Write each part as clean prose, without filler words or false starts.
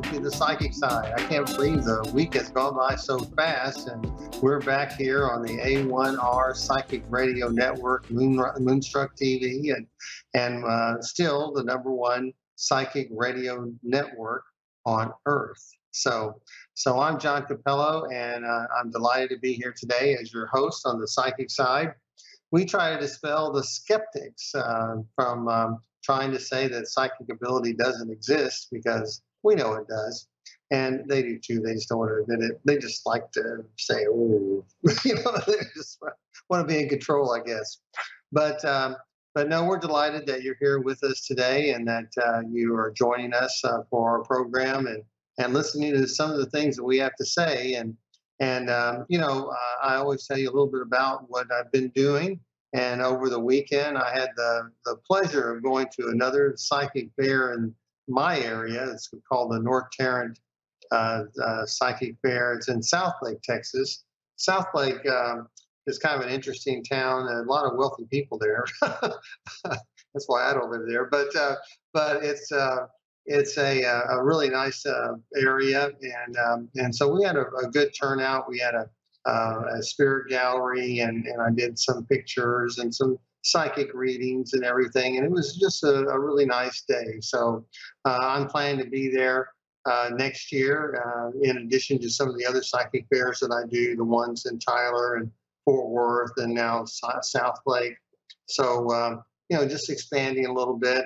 welcome to the Psychic Side. I can't believe the week has gone by so fast, and we're back here on the A1R Psychic Radio Network, Moonstruck TV, and still the #1 psychic radio network on Earth. So I'm John Cappello, and I'm delighted to be here today as your host on the Psychic Side. We try to dispel the skeptics from trying to say that psychic ability doesn't exist, because we know it does. And they do too. They just don't want to admit it. They just like to say, "Oh," they just want to be in control, I guess. But no, we're delighted that you're here with us today, and that you are joining us for our program, and listening to some of the things that we have to say. And I always tell you a little bit about what I've been doing. And over the weekend, I had the pleasure of going to another psychic fair in my area. It's called the North Tarrant Psychic Fair. It's in Southlake, Texas. Southlake is kind of an interesting town, and a lot of wealthy people there. That's why I don't live there. But it's a really nice area, and so we had a good turnout. We had a spirit gallery, and I did some pictures and some psychic readings and everything, and it was just a really nice day. So I'm planning to be there next year, in addition to some of the other psychic fairs that I do, the ones in Tyler and Fort Worth and now Southlake. So just expanding a little bit.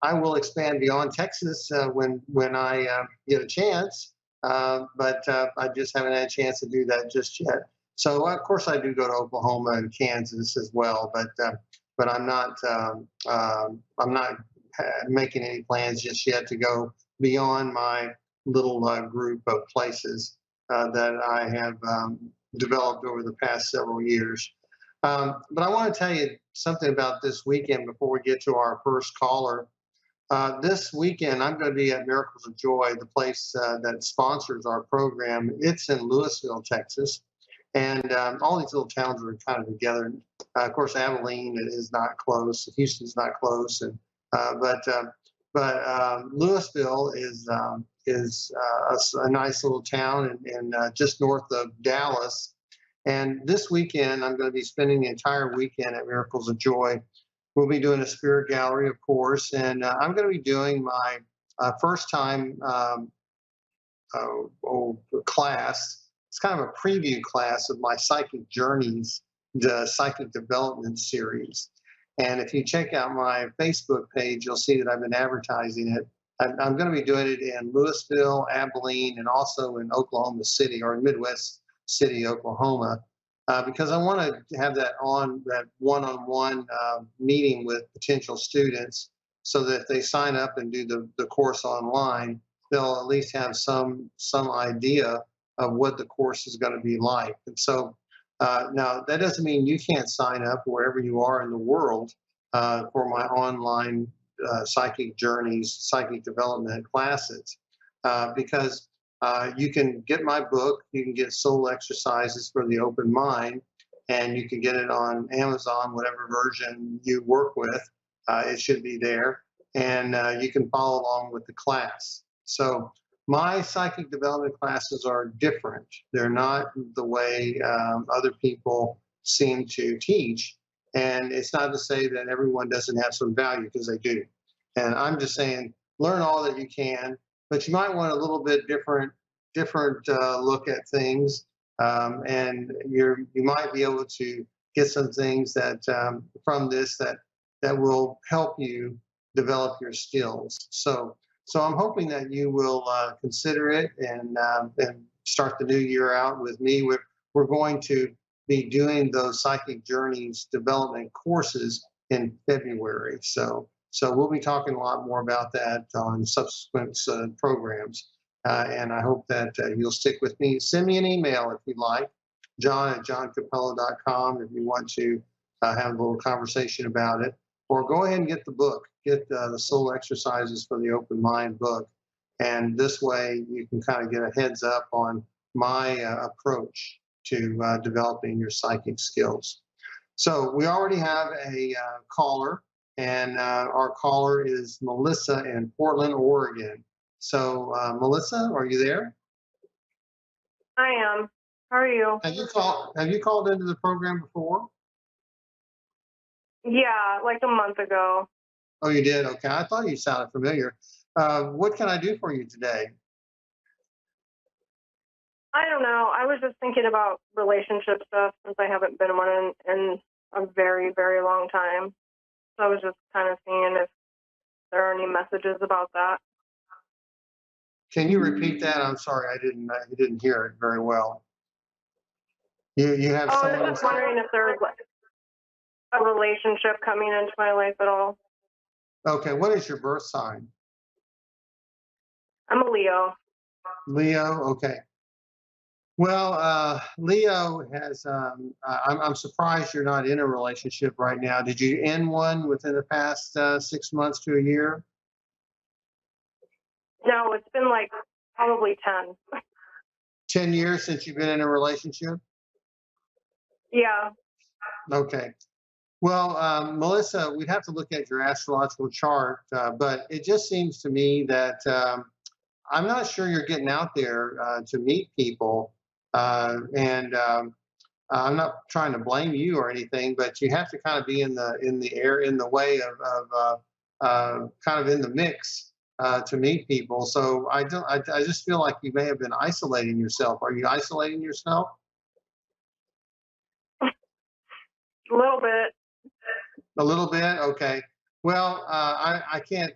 I will expand beyond Texas when I get a chance. But I just haven't had a chance to do that just yet. So of course I do go to Oklahoma and Kansas as well, but I'm not making any plans just yet to go beyond my little group of places that I have developed over the past several years. But I want to tell you something about this weekend before we get to our first caller. This weekend, I'm going to be at Miracles of Joy, the place that sponsors our program. It's in Louisville, Texas. And all these little towns are kind of together. Of course, Abilene is not close. Houston's not close. But Louisville is a nice little town and just north of Dallas. And this weekend, I'm going to be spending the entire weekend at Miracles of Joy. We'll be doing a spirit gallery, of course, and I'm going to be doing my first time class. It's kind of a preview class of my Psychic Journeys, the Psychic Development Series. And if you check out my Facebook page, you'll see that I've been advertising it. I'm going to be doing it in Louisville, Abilene, and also in Oklahoma City, or in Midwest City, Oklahoma. Because I want to have that one-on-one meeting with potential students, so that if they sign up and do the course online, they'll at least have some idea of what the course is going to be like. And so now that doesn't mean you can't sign up wherever you are in the world for my online Psychic Journeys, Psychic Development classes, because you can get my book, you can get Soul Exercises for the Open Mind, and you can get it on Amazon, whatever version you work with, it should be there, and you can follow along with the class. So my psychic development classes are different. They're not the way other people seem to teach, and it's not to say that everyone doesn't have some value, because they do. And I'm just saying, learn all that you can, but you might want a little bit different look at things, and you might be able to get some things that from this that will help you develop your skills. So I'm hoping that you will consider it and start the new year out with me. We're going to be doing those Psychic Journeys development courses in February. So we'll be talking a lot more about that on subsequent programs. And I hope that you'll stick with me. Send me an email if you'd like, john@johncappello.com, if you want to have a little conversation about it. Or go ahead and get the book. Get the Soul Exercises for the Open Mind book. And this way you can kind of get a heads up on my approach to developing your psychic skills. So we already have a caller, and our caller is Melissa in Portland, Oregon. So, Melissa, are you there? I am. How are you? Have you called into the program before? Yeah, like a month ago. Oh, you did. Okay, I thought you sounded familiar. What can I do for you today? I don't know. I was just thinking about relationship stuff since I haven't been one in a very, very long time. So I was just kind of seeing if there are any messages about that. Can you repeat that? I'm sorry, I didn't hear it very well. You have Oh, I was someone. just wondering if there was like a relationship coming into my life at all. Okay, what is your birth sign? I'm a Leo. Leo. Okay. Well, Leo has. I'm surprised you're not in a relationship right now. Did you end one within the past 6 months to a year? No, it's been like probably 10. 10 years since you've been in a relationship? Yeah. Okay. Well, Melissa, we'd have to look at your astrological chart, but it just seems to me that I'm not sure you're getting out there to meet people. And I'm not trying to blame you or anything, but you have to kind of be in the air in the way of kind of in the mix to meet people. So I just feel like you may have been isolating yourself. Are you isolating yourself? A little bit. A little bit, okay. Well, I can't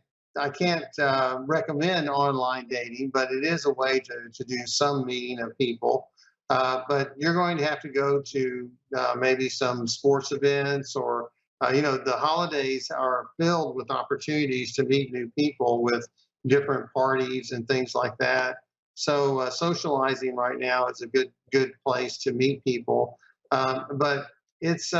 recommend online dating, but it is a way to do some meeting of people. But you're going to have to go to maybe some sports events, or the holidays are filled with opportunities to meet new people with different parties and things like that. So socializing right now is a good place to meet people. But it's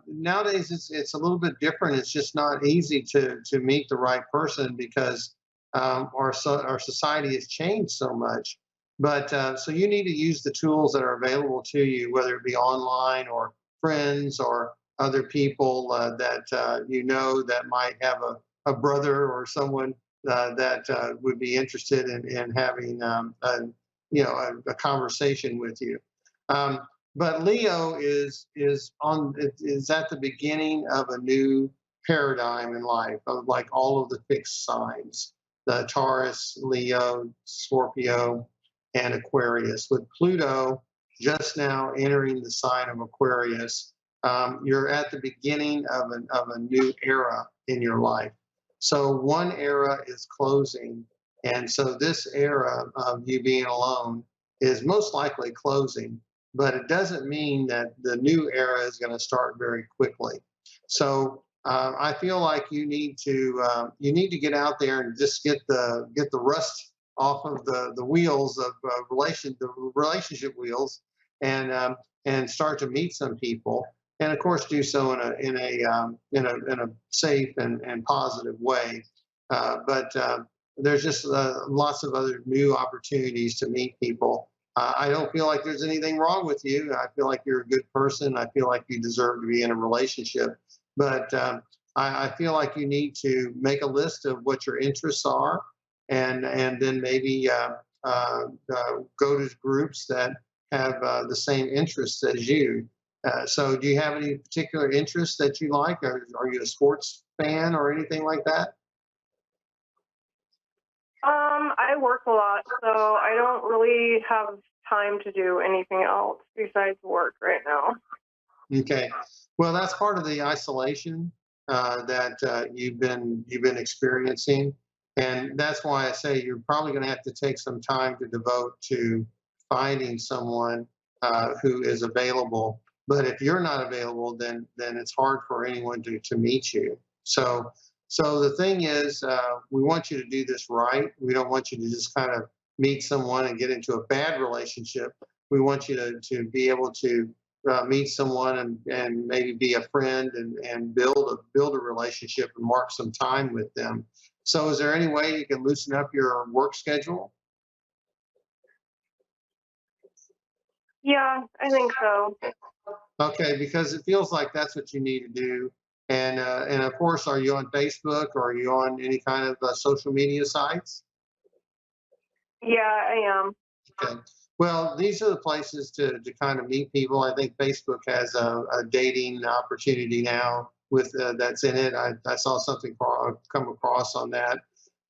nowadays it's a little bit different. It's just not easy to meet the right person because our society has changed so much. But so you need to use the tools that are available to you, whether it be online or friends or other people that that might have a brother or someone that would be interested in having a conversation with you. Um, but Leo is at the beginning of a new paradigm in life, of like all of the fixed signs, the Taurus, Leo, Scorpio, and Aquarius. With Pluto just now entering the sign of Aquarius, you're at the beginning of a new era in your life. So one era is closing, and so this era of you being alone is most likely closing, but it doesn't mean that the new era is going to start very quickly. So I feel like you need to get out there and just get the rust off of the wheels of the relationship wheels, and start to meet some people, and of course do so in a safe and positive way. But there's just lots of other new opportunities to meet people. I don't feel like there's anything wrong with you. I feel like you're a good person. I feel like you deserve to be in a relationship. But I feel like you need to make a list of what your interests are, and then maybe go to groups that have the same interests as you. So, do you have any particular interests that you like? Are you a sports fan or anything like that? I work a lot, so I don't really have time to do anything else besides work right now. Okay. Well, that's part of the isolation that you've been experiencing, and that's why I say you're probably going to have to take some time to devote to finding someone who is available. But if you're not available, then it's hard for anyone to meet you. So the thing is, we want you to do this right. We don't want you to just kind of meet someone and get into a bad relationship. We want you to be able to meet someone and maybe be a friend, and build a relationship and mark some time with them. So, is there any way you can loosen up your work schedule? Yeah, I think so. Okay, because it feels like that's what you need to do. And of course, are you on Facebook, or are you on any kind of social media sites? Yeah, I am. Okay. Well, these are the places to kind of meet people. I think Facebook has a dating opportunity now with that's in it. I saw something come across on that,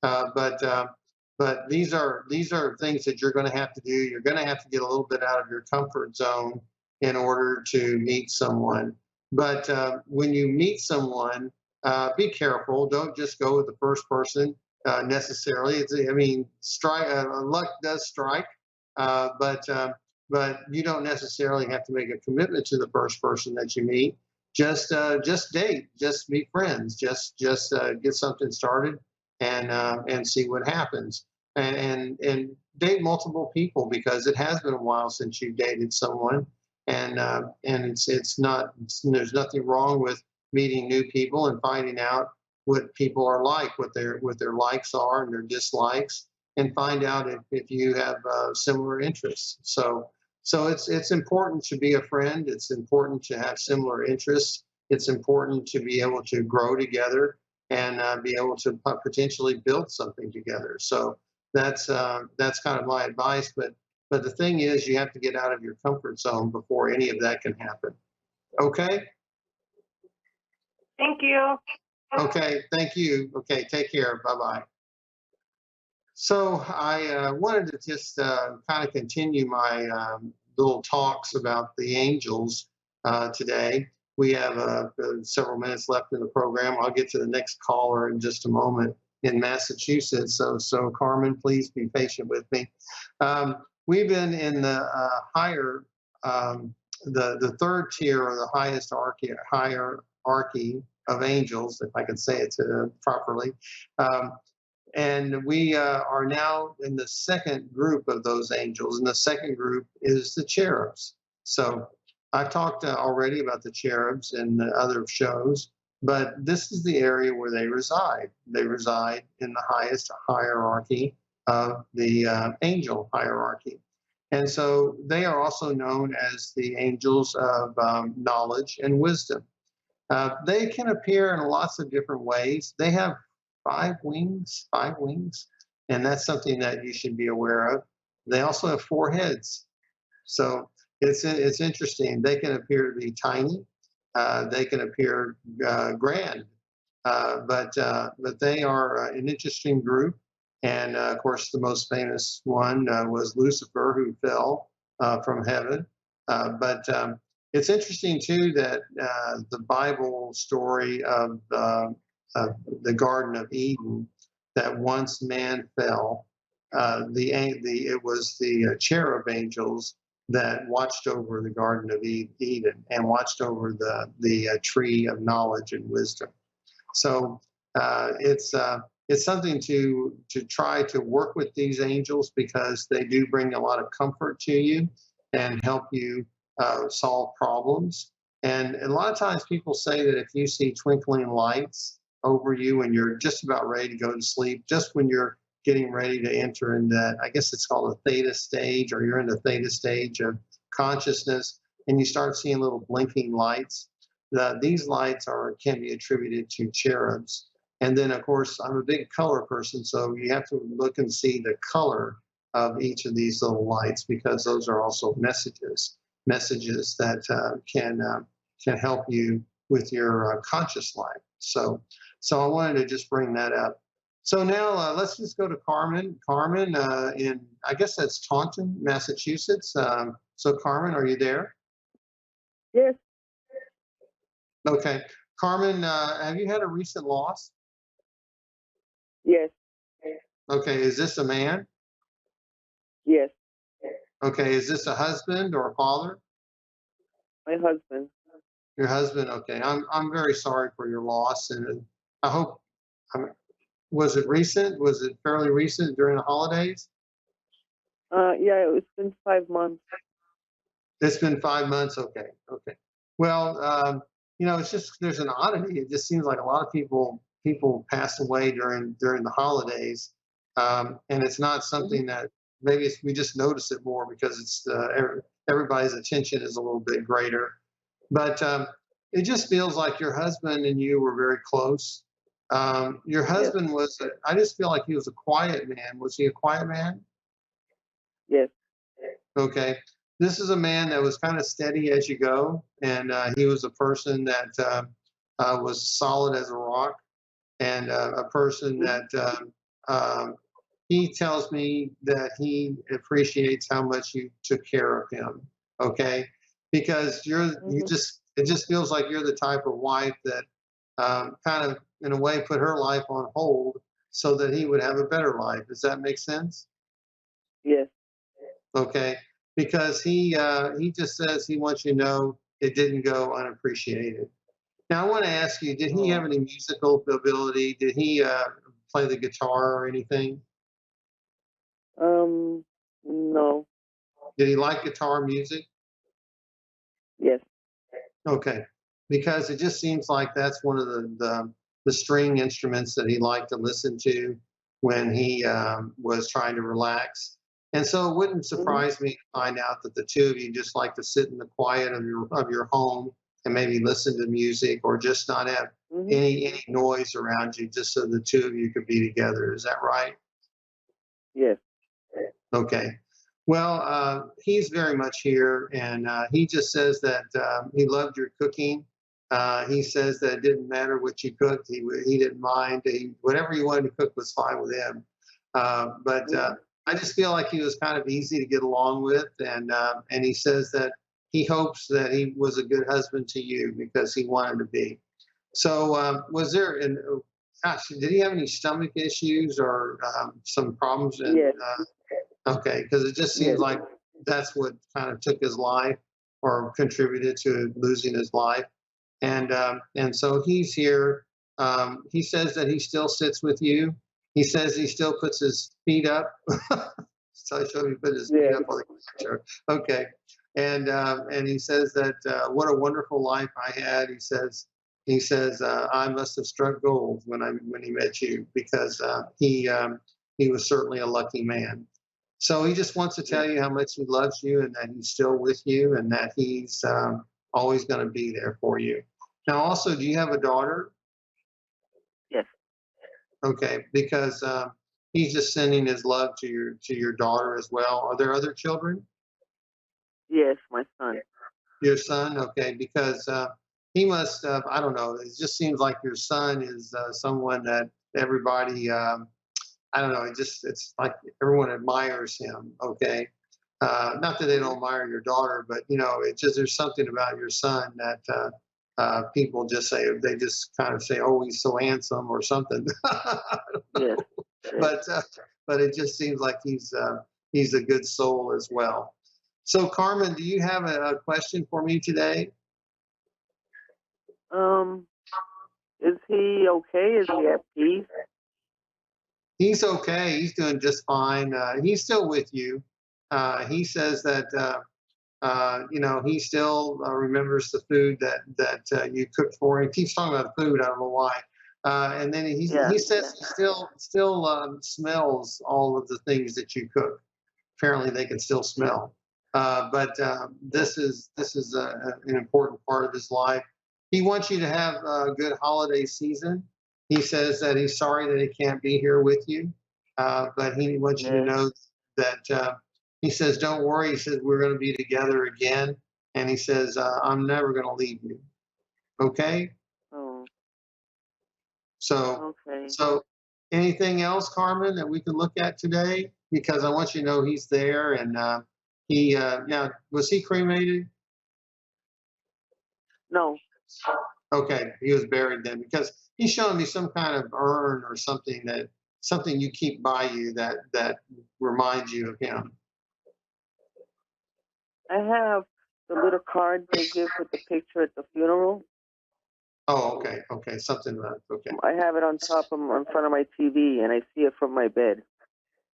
uh, but uh, but these are things that you're going to have to do. You're going to have to get a little bit out of your comfort zone in order to meet someone. But when you meet someone, be careful. Don't just go with the first person necessarily. I mean, strike luck does strike, uh, but uh, but you don't necessarily have to make a commitment to the first person that you meet. Just date, just be friends, just get something started and see what happens. And date multiple people because it has been a while since you dated someone, and it's not there's nothing wrong with meeting new people and finding out what people are like, what their likes are and their dislikes, and find out if you have similar interests. So it's important to be a friend. It's important to have similar interests. It's important to be able to grow together and be able to potentially build something together. So that's kind of my advice. But the thing is, you have to get out of your comfort zone before any of that can happen. Okay. Thank you. Okay. Thank you. Okay. Take care. Bye bye. So I wanted to just kind of continue my little talks about the angels today. We have several minutes left in the program. I'll get to the next caller in just a moment in Massachusetts. So Carmen, please be patient with me. We've been in the higher, the third tier or the highest hierarchy of angels, if I can say it properly. Um, and we are now in the second group of those angels, and the second group is the cherubs. So I've talked already about the cherubs in the other shows, but this is the area where they reside. They reside in the highest hierarchy of the angel hierarchy. And so they are also known as the angels of knowledge and wisdom. They can appear in lots of different ways. They have five wings, and that's something that you should be aware of. They also have four heads, so it's interesting. They can appear to be tiny, they can appear grand, but they are an interesting group. And of course, the most famous one was Lucifer, who fell from heaven. But it's interesting too that the Bible story of the Garden of Eden, that once man fell, it was the cherub angels that watched over the Garden of Eden and watched over the tree of knowledge and wisdom. So it's something to try to work with these angels because they do bring a lot of comfort to you and help you solve problems. And a lot of times people say that if you see twinkling lights over you and you're just about ready to go to sleep, just when you're getting ready to enter in that, I guess it's called a theta stage, or you're in the theta stage of consciousness, and you start seeing little blinking lights. These lights can be attributed to cherubs. And then, of course, I'm a big color person, so you have to look and see the color of each of these little lights because those are also messages that can help you with your conscious life. So I wanted to just bring that up. So now let's just go to Carmen. Carmen, in I guess that's Taunton, Massachusetts. So Carmen, are you there? Yes, Okay. Carmen, have you had a recent loss? yes, Okay. Is this a man? yes. Okay. Is this a husband or a father? My husband. Your husband. Okay. I'm very sorry for your loss, and I hope. Um, was it recent? Was it fairly recent during the holidays? Yeah, it's been 5 months. It's been 5 months. Okay. Okay. Well, it's just there's an oddity. It just seems like a lot of people pass away during the holidays, and it's not Mhm. something that maybe we just notice it more because everybody's attention is a little bit greater. But it just feels like your husband and you were very close. Your Yes, husband was. I just feel like he was a quiet man. Was he a quiet man? Yes. Okay. This is a man that was kind of steady as you go, and he was a person that was solid as a rock, and a person Mhm. that he tells me that he appreciates how much you took care of him. Okay, because you Mhm. just it just feels like you're the type of wife that kind of in a way put her life on hold so that he would have a better life. Does that make sense? Yes. Okay, because he just says he wants you to know it didn't go unappreciated. Now I want to ask you, did he have Oh. any musical ability? Did he play the guitar or anything? No. Did he like guitar music? Yes. Okay, because it just seems like that's one of the string instruments that he liked to listen to when he was trying to relax. And so it wouldn't Mhm. surprise me to find out that the two of you just like to sit in the quiet of your home and maybe listen to music or just not have Mhm. any noise around you, just so the two of you could be together. Is that right? Yes. Okay. Well, he's very much here, and he just says that he loved your cooking. He says that it didn't matter what you cooked; he didn't mind. Whatever you wanted to cook was fine with him. But Mhm. I just feel like he was kind of easy to get along with, and he says that he hopes that he was a good husband to you because he wanted to be. So, was there an gosh, did he have any stomach issues or some problems in Yes. okay, because it just seems Yes. like that's what kind of took his life or contributed to losing his life. And so he's here. He says that he still sits with you. He says he still puts his feet up. So I showed he put his feet Yes. up on the chair. Okay, and he says that what a wonderful life I had. He says I must have struck gold when he met you because he was certainly a lucky man. So he just wants to tell Yes. you how much he loves you and that he's still with you and that he's always going to be there for you. Now, also, do you have a daughter? Yes. Okay, because he's just sending his love to your daughter as well. Are there other children? Yes. My son. Your son? Okay, because he must. I don't know. It just seems like your son is someone that everybody. I don't know. It's like everyone admires him. Okay, not that they don't Mhm. admire your daughter, but it's just there's something about your son that people just say they just kind of say, "Oh, he's so handsome" or something. Yes. Yes. but uh, but it just seems like he's a good soul as well. So, Carmen, do you have a question for me today? Um. Is he okay? Is he at peace? He's okay. He's doing just fine. He's still with you. He says that he still remembers the food that you cooked for him. He keeps talking about food. I don't know why. And then Yeah. he says he still smells all of the things that you cook. Apparently, they can still smell. But Oh. this is an important part of his life. He wants you to have a good holiday season. He says that he's sorry that he can't be here with you, but he wants you to Yes. know that he says, "Don't worry." He says, "We're going to be together again," and he says, "I'm never going to leave you." Okay. Oh. So, Okay. so anything else, Carmen, that we can look at today? Because I want you to know he's there, and he now was he cremated? No. Okay, he was buried then because he's showing me some kind of urn or something you keep by you that reminds you of him. I have the little card they give with the picture at the funeral. Oh, okay, something okay. I have it on top of in front of my TV, and I see it from my bed.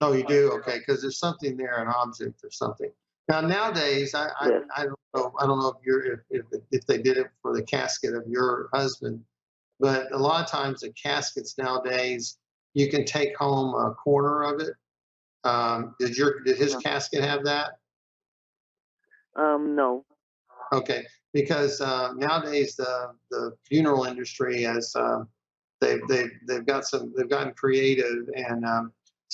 Oh, you do? Okay, because there's something there, an object or something. Now, nowadays, Yes. I don't know if if they did it for the casket of your husband, but a lot of times the caskets nowadays, you can take home a corner of it. Did his No. casket have that? No. Okay, because nowadays the funeral industry has they've gotten creative and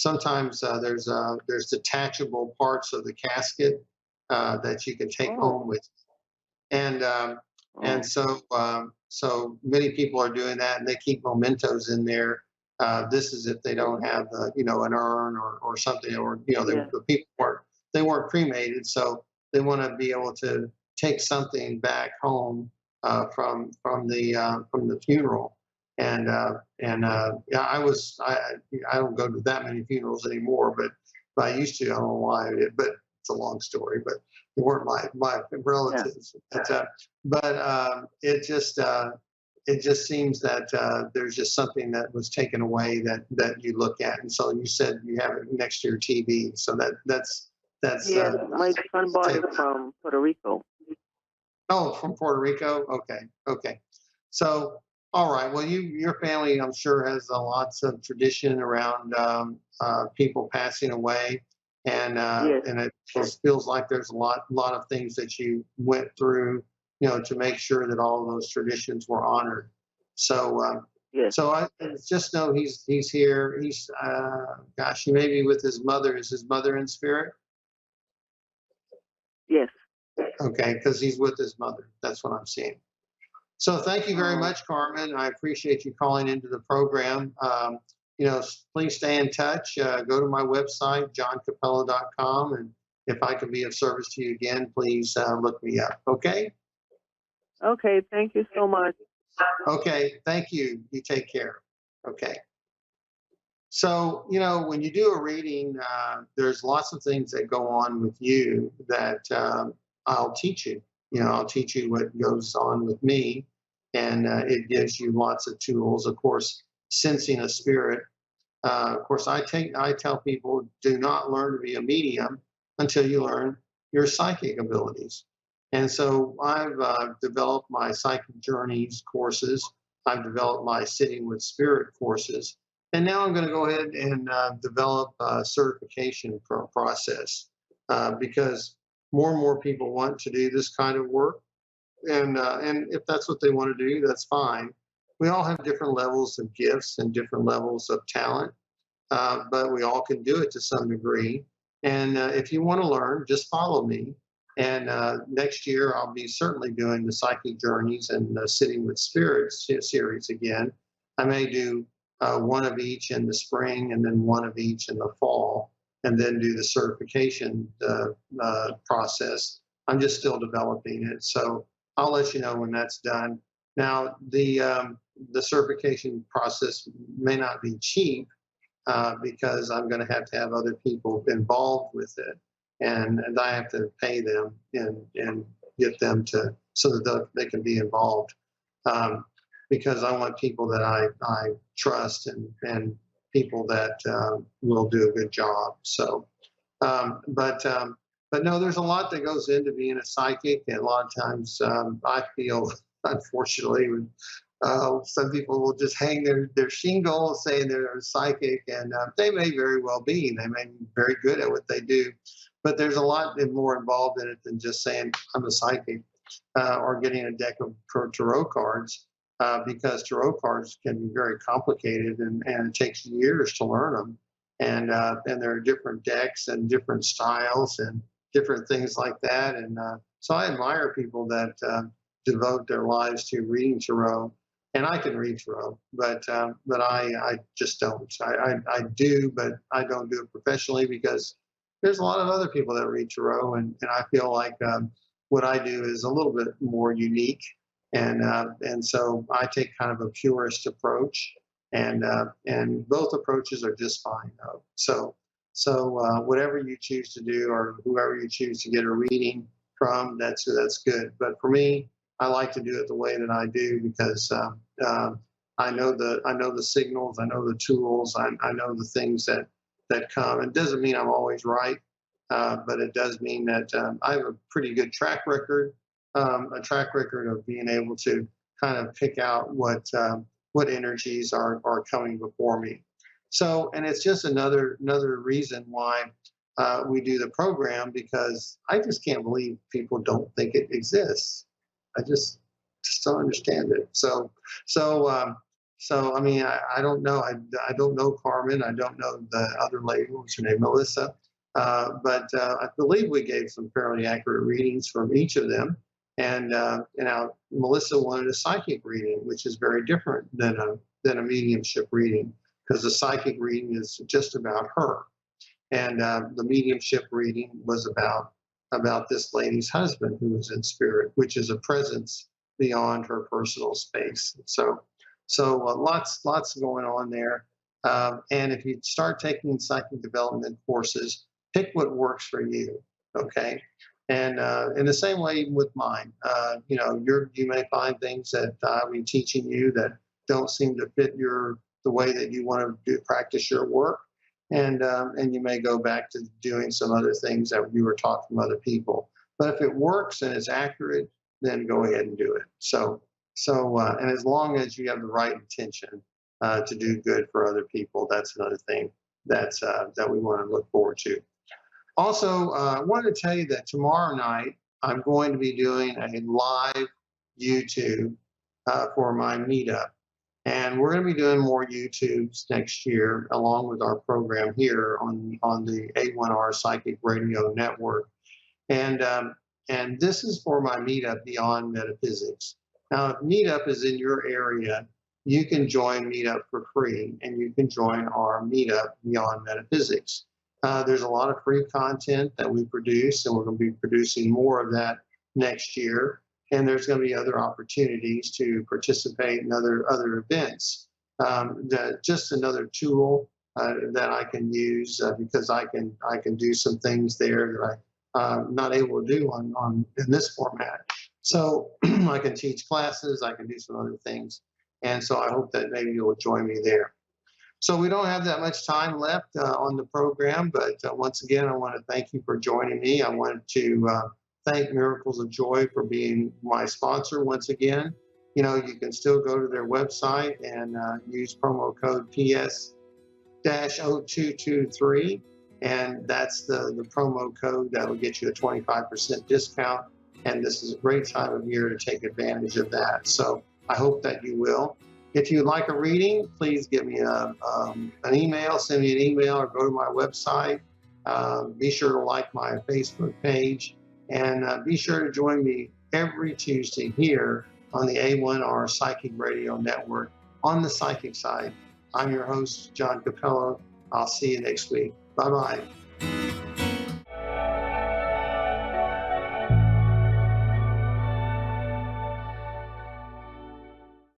sometimes there's detachable parts of the casket that you can take home with, and Oh, so many people are doing that, and they keep mementos in there. This is if they don't have an urn or something, or yeah, the people weren't cremated, so they want to be able to take something back home from the funeral. And yeah, I don't go to that many funerals anymore, but I used to. I don't know why, but it's a long story. But they weren't my yeah, relatives. But it just seems that there's just something that was taken away that you look at, and so you said you have it next to your TV, so that's yeah. My son bought it from Puerto Rico. oh, from Puerto Rico. Okay, okay. So all right, well, your family, I'm sure, has lots of tradition around people passing away, Yes, and it feels like there's a lot of things that you went through, to make sure that all of those traditions were honored. So, yes, so I just know he's here. He's gosh, he may be with his mother. Is his mother in spirit? yes. Okay, because he's with his mother. That's what I'm seeing. So thank you very Oh, much, Carmen. I appreciate you calling into the program. Please stay in touch. Go to my website, johncappello.com, and if I can be of service to you again, please look me up. Okay? okay. Thank you so much. Okay. Thank you. You take care. Okay. So, when you do a reading, there's lots of things that go on with you that I'll teach you. I'll teach you what goes on with me, and it gives you lots of tools. Of course, sensing a spirit. Of course, I tell people, do not learn to be a medium until you learn your psychic abilities. And so I've developed my psychic journeys courses. I've developed my sitting with spirit courses, and now I'm going to go ahead and develop a certification process because more and more people want to do this kind of work, and if that's what they want to do, that's fine. We all have different levels of gifts and different levels of talent, but we all can do it to some degree. And if you want to learn, just follow me. And next year, I'll be certainly doing the Psychic Journeys and Sitting with Spirits series again. I may do one of each in the spring and then one of each in the fall, and then do the certification process. I'm just still developing it. So I'll let you know when that's done. Now, the certification process may not be cheap, because I'm going to have other people involved with it, and I have to pay them and get them to so that they can be involved, um, because I want people that I trust and people that will do a good job. So, but no, there's a lot that goes into being a psychic, and a lot of times I feel, unfortunately, some people will just hang their shingle saying they're a psychic, and they may very well be. They may be very good at what they do, but there's a lot more involved in it than just saying I'm a psychic or getting a deck of tarot cards, because tarot cards can be very complicated, and it takes years to learn them. And there are different decks and different styles and different things like that. And so I admire people that devote their lives to reading tarot, and I can read tarot, but I just don't. I do, but I don't do it professionally because there's a lot of other people that read tarot, and I feel like what I do is a little bit more unique, and so I take kind of a purist approach, and both approaches are just fine. So whatever you choose to do, or whoever you choose to get a reading from, that's good. But for me, I like to do it the way that I do because I know the signals, I know the tools, I know the things that come. It doesn't mean I'm always right, but it does mean that I have a pretty good track record, a track record of being able to kind of pick out what energies are coming before me. So, and it's just another reason why we do the program, because I just can't believe people don't think it exists. I just don't understand it. So So, I mean, I don't know. I don't know Carmen. I don't know the other lady. What's her name? Melissa. But I believe we gave some fairly accurate readings from each of them. And now Melissa wanted a psychic reading, which is very different than a mediumship reading, because the psychic reading is just about her, and the mediumship reading was about this lady's husband who was in spirit, which is a presence beyond her personal space. So lots going on there. And if you start taking psychic development courses, pick what works for you. Okay. And in the same way with mine, you may find things that I'll be teaching you that don't seem to fit the way that you want to practice your work, and you may go back to doing some other things that you were taught from other people. But if it works and it's accurate, then go ahead and do it. And as long as you have the right intention to do good for other people, that's another thing that we want to look forward to. Also, I wanted to tell you that tomorrow night I'm going to be doing a live YouTube for my meetup. And we're going to be doing more YouTubes next year, along with our program here on the A1R Psychic Radio Network. And this is for my meetup Beyond Metaphysics. Now, if meetup is in your area, you can join meetup for free, and you can join our meetup Beyond Metaphysics. There's a lot of free content that we produce, and we're going to be producing more of that next year. And there's going to be other opportunities to participate in other events. Just another tool that I can use because I can do some things there that I'm not able to do in this format. So I can teach classes, I can do some other things, and so I hope that maybe you'll join me there. So we don't have that much time left on the program, but once again, I want to thank you for joining me. I want to thank Miracles of Joy for being my sponsor once again. You can still go to their website and use promo code PS-0223, and that's the promo code that will get you a 25% discount. And this is a great time of year to take advantage of that. So I hope that you will. If you'd like a reading, please give me an email, send me an email, or go to my website. Be sure to like my Facebook page, and be sure to join me every Tuesday here on the A1R Psychic Radio Network on the psychic side. I'm your host, John Cappello. I'll see you next week. Bye-bye.